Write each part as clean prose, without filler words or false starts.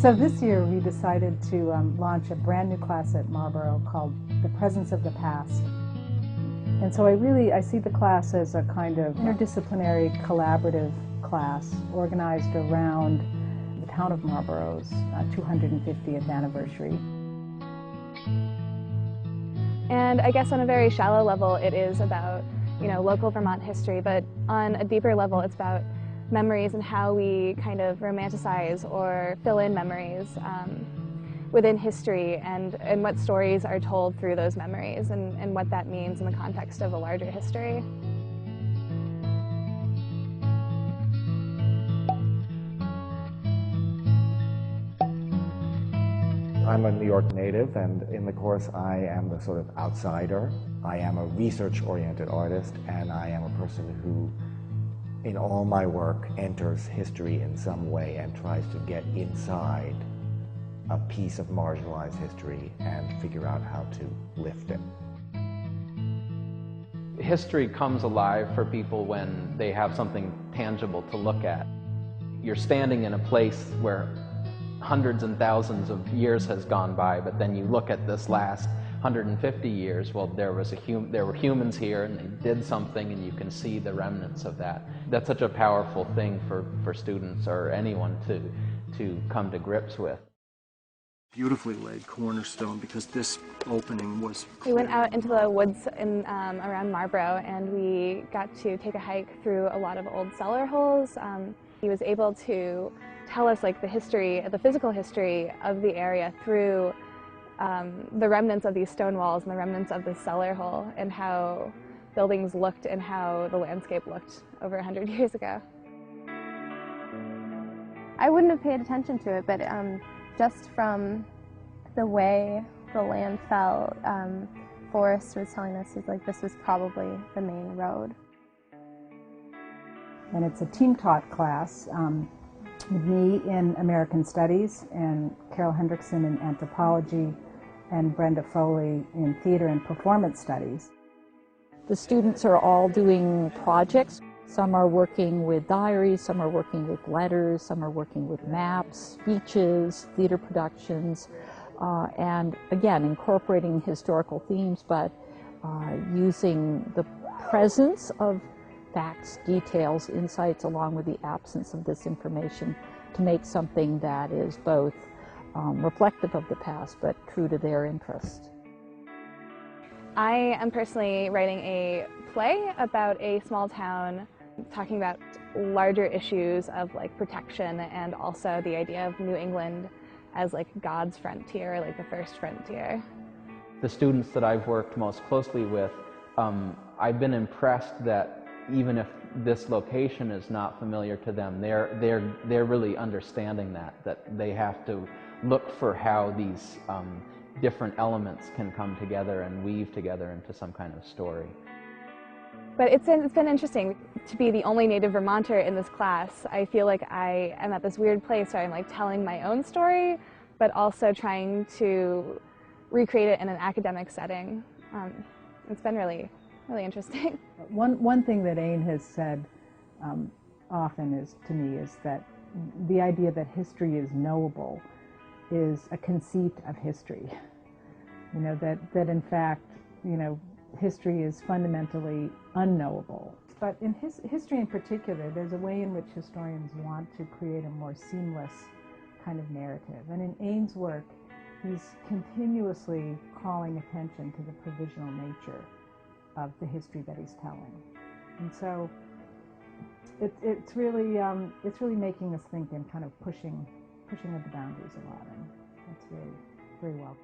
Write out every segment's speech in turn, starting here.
So this year we decided to launch a brand new class at Marlboro called The Presence of the Past. And so I see the class as a kind of interdisciplinary collaborative class organized around the town of Marlboro's 250th anniversary. And I guess on a very shallow level it is about, local Vermont history, but on a deeper level it's about memories and how we kind of romanticize or fill in memories within history and what stories are told through those memories and what that means in the context of a larger history. I'm a New York native, and in the course I am the sort of outsider. I am a research-oriented artist, and I am a person who, in all my work, enters history in some way and tries to get inside a piece of marginalized history and figure out how to lift it. History comes alive for people when they have something tangible to look at. You're standing in a place where hundreds and thousands of years has gone by, but then you look at this last 150 years, well, there were humans here and they did something, and you can see the remnants of that. That's such a powerful thing for students or anyone to come to grips with. Beautifully laid cornerstone, because this opening was clear. We went out into the woods around Marlboro, and we got to take a hike through a lot of old cellar holes. He was able to tell us the physical history of the area through the remnants of these stone walls and the remnants of the cellar hole, and how buildings looked and how the landscape looked over 100 years ago. I wouldn't have paid attention to it, but just from the way the land fell, Forrest was telling us, he's like, this was probably the main road. And it's a team-taught class with me in American Studies and Carol Hendrickson in Anthropology and Brenda Foley in Theater and Performance Studies. The students are all doing projects. Some are working with diaries, some are working with letters, some are working with maps, speeches, theater productions, and again, incorporating historical themes, but using the presence of facts, details, insights, along with the absence of this information to make something that is both reflective of the past, but true to their interest. I am personally writing a play about a small town, talking about larger issues of protection, and also the idea of New England as God's frontier, the first frontier. The students that I've worked most closely with, I've been impressed that even if this location is not familiar to them, they're really understanding that they have to look for how these different elements can come together and weave together into some kind of story. But it's been interesting to be the only native Vermonter in this class. I feel like I am at this weird place where I'm telling my own story, but also trying to recreate it in an academic setting. It's been really interesting. One thing that Ain has said often to me is that the idea that history is knowable is a conceit of history. That in fact, history is fundamentally unknowable. But in history in particular, there's a way in which historians want to create a more seamless kind of narrative. And in Ain's work, he's continuously calling attention to the provisional nature of the history that he's telling. And so it's really making us think and kind of pushing at the boundaries a lot, and that's very, very welcome.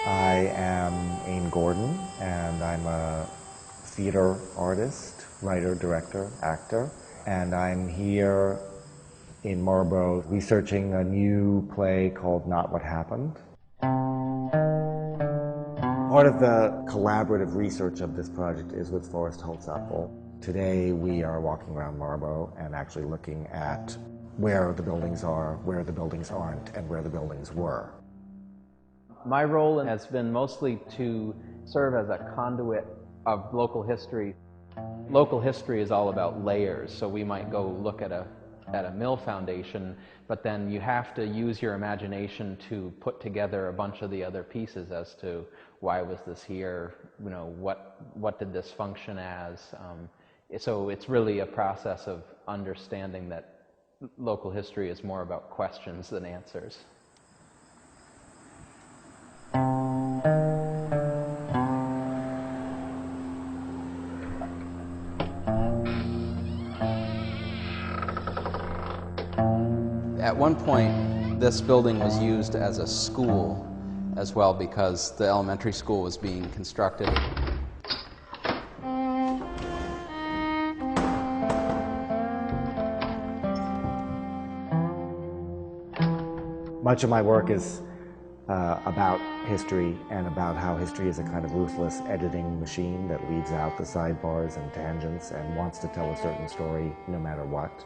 I am Ain Gordon, and I'm a theater artist, writer, director, actor, and I'm here in Marlboro researching a new play called Not What Happened. Part of the collaborative research of this project is with Forrest Holtzapfel. Today we are walking around Marlboro and actually looking at where the buildings are, where the buildings aren't, and where the buildings were. My role has been mostly to serve as a conduit of local history. Local history is all about layers, so we might go look at a mill foundation, but then you have to use your imagination to put together a bunch of the other pieces as to why was this here, you know, what did this function as. So it's really a process of understanding that local history is more about questions than answers. At one point, this building was used as a school as well because the elementary school was being constructed. Much of my work is about history and about how history is a kind of ruthless editing machine that leaves out the sidebars and tangents and wants to tell a certain story no matter what.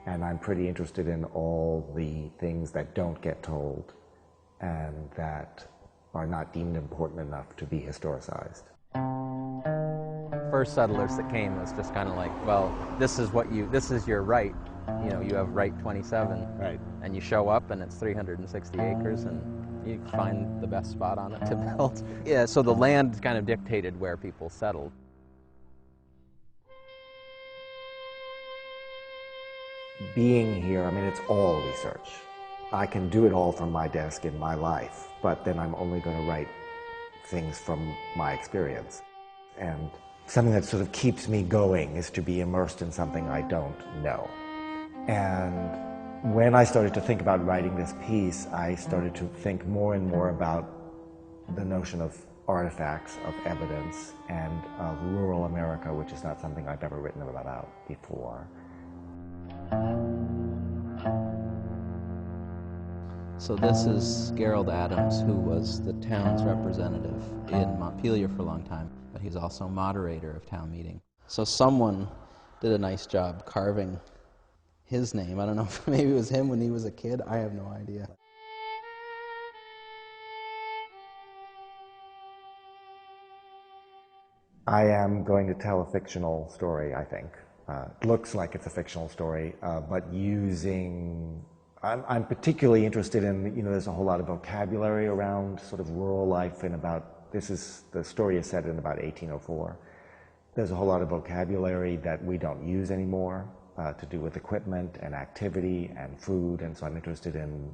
And I'm pretty interested in all the things that don't get told and that are not deemed important enough to be historicized. First settlers that came was just kind of like, well, this is your right. You know, you have right 27. Right. And you show up and it's 360 acres and you find the best spot on it to build. Yeah, so the land kind of dictated where people settled. Being here, I mean, it's all research. I can do it all from my desk in my life, but then I'm only going to write things from my experience. And something that sort of keeps me going is to be immersed in something I don't know. And when I started to think about writing this piece, I started to think more and more about the notion of artifacts, of evidence, and of rural America, which is not something I've ever written about before. So this is Gerald Adams, who was the town's representative in Montpelier for a long time, but he's also moderator of town meeting. So someone did a nice job carving his name. I don't know if maybe it was him when he was a kid. I have no idea. I am going to tell a fictional story, I think. It looks like it's a fictional story, but using... I'm particularly interested in, you know, there's a whole lot of vocabulary around sort of rural life and about, the story is set in about 1804. There's a whole lot of vocabulary that we don't use anymore to do with equipment and activity and food, and so I'm interested in,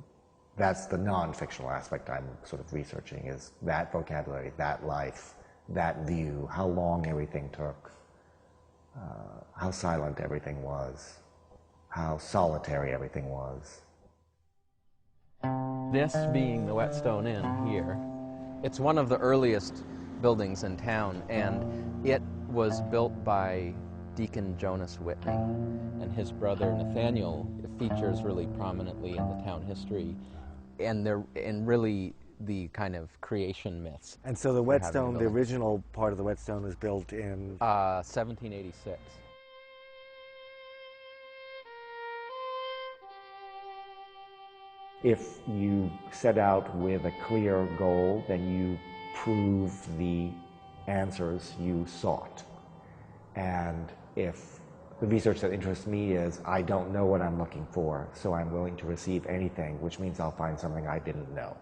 that's the non-fictional aspect I'm sort of researching, is that vocabulary, that life, that view, how long everything took, how silent everything was, how solitary everything was. This being the Whetstone Inn here, it's one of the earliest buildings in town, and it was built by Deacon Jonas Whitney, and his brother Nathaniel features really prominently in the town history, and really the kind of creation myths. And so the Whetstone, the original part of the Whetstone was built in? 1786. If you set out with a clear goal, then you prove the answers you sought. And if the research that interests me is, I don't know what I'm looking for, so I'm willing to receive anything, which means I'll find something I didn't know.